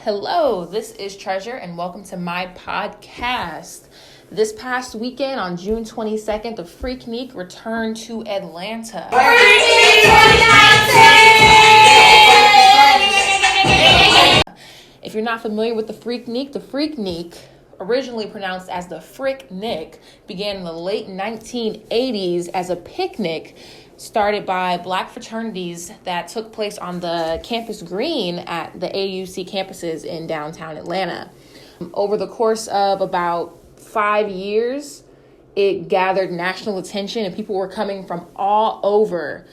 Hello, this is Treasure, and welcome to my podcast. This past weekend, on June 22nd, the FreakNik returned to Atlanta. If you're not familiar with the FreakNik, originally pronounced as the FreakNik, began in the late 1980s as a picnic started by black fraternities that took place on the campus green at the AUC campuses in downtown Atlanta. Over the course of about 5 years, it gathered national attention, and people were coming from all over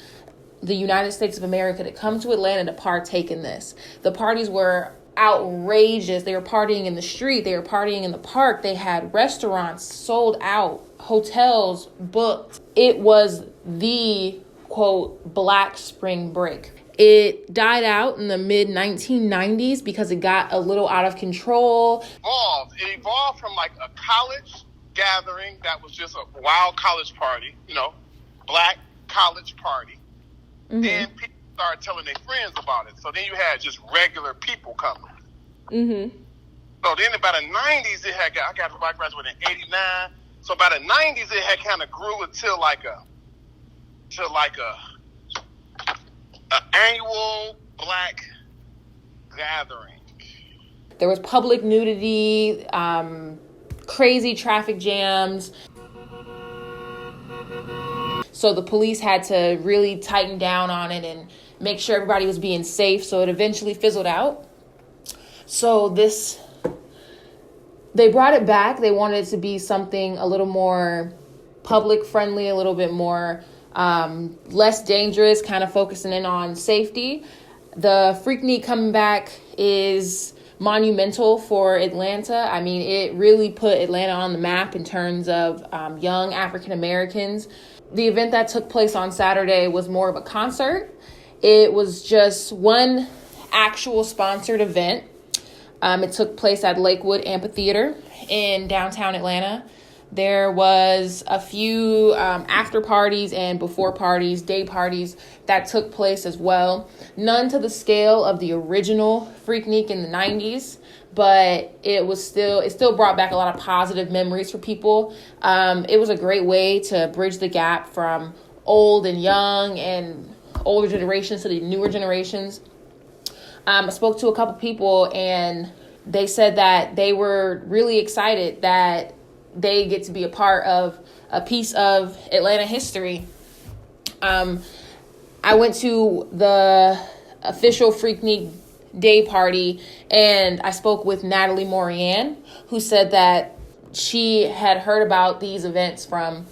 the United States of America to come to Atlanta to partake in this. The parties were outrageous. They were partying in the street. They were partying in the park. They had restaurants sold out, hotels booked. It was the, quote, Black Spring Break. It died out in the mid-1990s because it got a little out of control. It evolved from like a college gathering that was just a wild college party, black college party. Mm-hmm. Then people started telling their friends about it. So then you had just regular people coming. Mm-hmm. So then by the 90s, I graduated in 89. So by the 90s, it had kind of grew until like a annual black gathering. There was public nudity, crazy traffic jams. So the police had to really tighten down on it and make sure everybody was being safe. So it eventually fizzled out. So they brought it back. They wanted it to be something a little more public friendly, a little bit more less dangerous, kind of focusing in on safety. The FreakNik coming back is monumental for Atlanta. I mean, it really put Atlanta on the map in terms of young African Americans. The event that took place on Saturday was more of a concert. It was just one actual sponsored event. It took place at Lakewood Amphitheater in downtown Atlanta. There was a few after parties and before parties, day parties that took place as well. None to the scale of the original FreakNik in the 90s, but it still brought back a lot of positive memories for people. It was a great way to bridge the gap from old and young and older generations to the newer generations. I spoke to a couple people, and they said that they were really excited that they get to be a part of a piece of Atlanta history. I went to the official FreakNik Day party, and I spoke with Natalie Morianne, who said that she had heard about these events from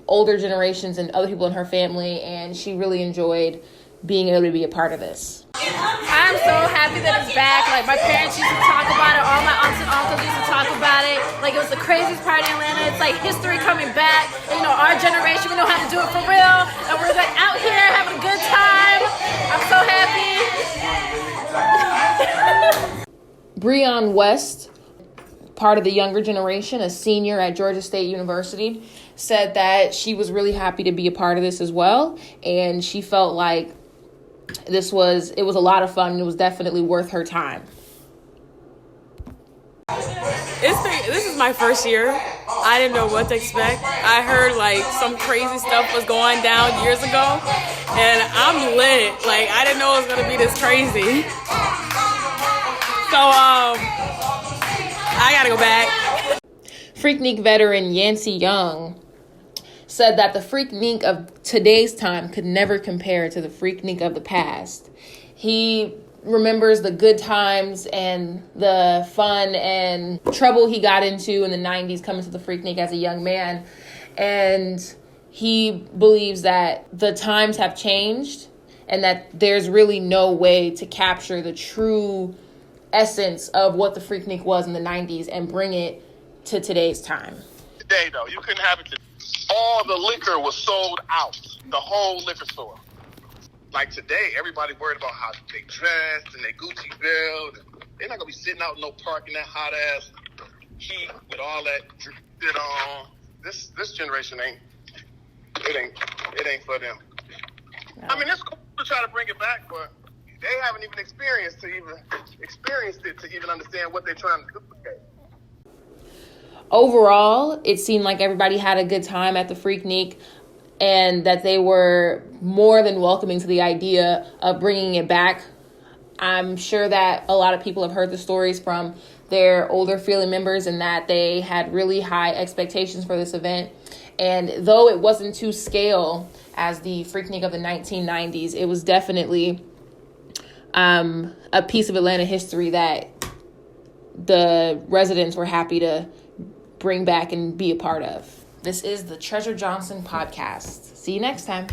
older generations and other people in her family, and she really enjoyed being able to be a part of this. I'm so happy that it's back. Like, my parents used to talk about it. All my aunts and uncles used to talk about it. Like, it was the craziest party in Atlanta. It's like history coming back. Our generation, we know how to do it for real. And we're like out here having a good time. I'm so happy. Breon West, part of the younger generation, a senior at Georgia State University, said that she was really happy to be a part of this as well. And she felt like it was a lot of fun, and it was definitely worth her time. This is my first year. I didn't know what to expect. I heard like some crazy stuff was going down years ago, and I'm lit. Like, I didn't know it was gonna be this crazy. So I gotta go back. FreakNik veteran Yancey Young said that the FreakNik of today's time could never compare to the FreakNik of the past. He remembers the good times and the fun and trouble he got into in the 90s coming to the FreakNik as a young man. And he believes that the times have changed and that there's really no way to capture the true essence of what the FreakNik was in the 90s and bring it to today's time. Today, though, you couldn't have it today. All the liquor was sold out, the whole liquor store. Like today, everybody worried about how they dressed and they Gucci belt. They're not gonna be sitting out in no park in that hot ass heat with all that shit on. This generation ain't for them. No. I mean, it's cool to try to bring it back, but they haven't even experienced it to even understand what they're trying to duplicate. Overall, it seemed like everybody had a good time at the FreakNik, and that they were more than welcoming to the idea of bringing it back. I'm sure that a lot of people have heard the stories from their older family members, and that they had really high expectations for this event. And though it wasn't to scale as the FreakNik of the 1990s, it was definitely a piece of Atlanta history that the residents were happy to bring back and be a part of. This is the Treasure Johnson podcast. See you next time.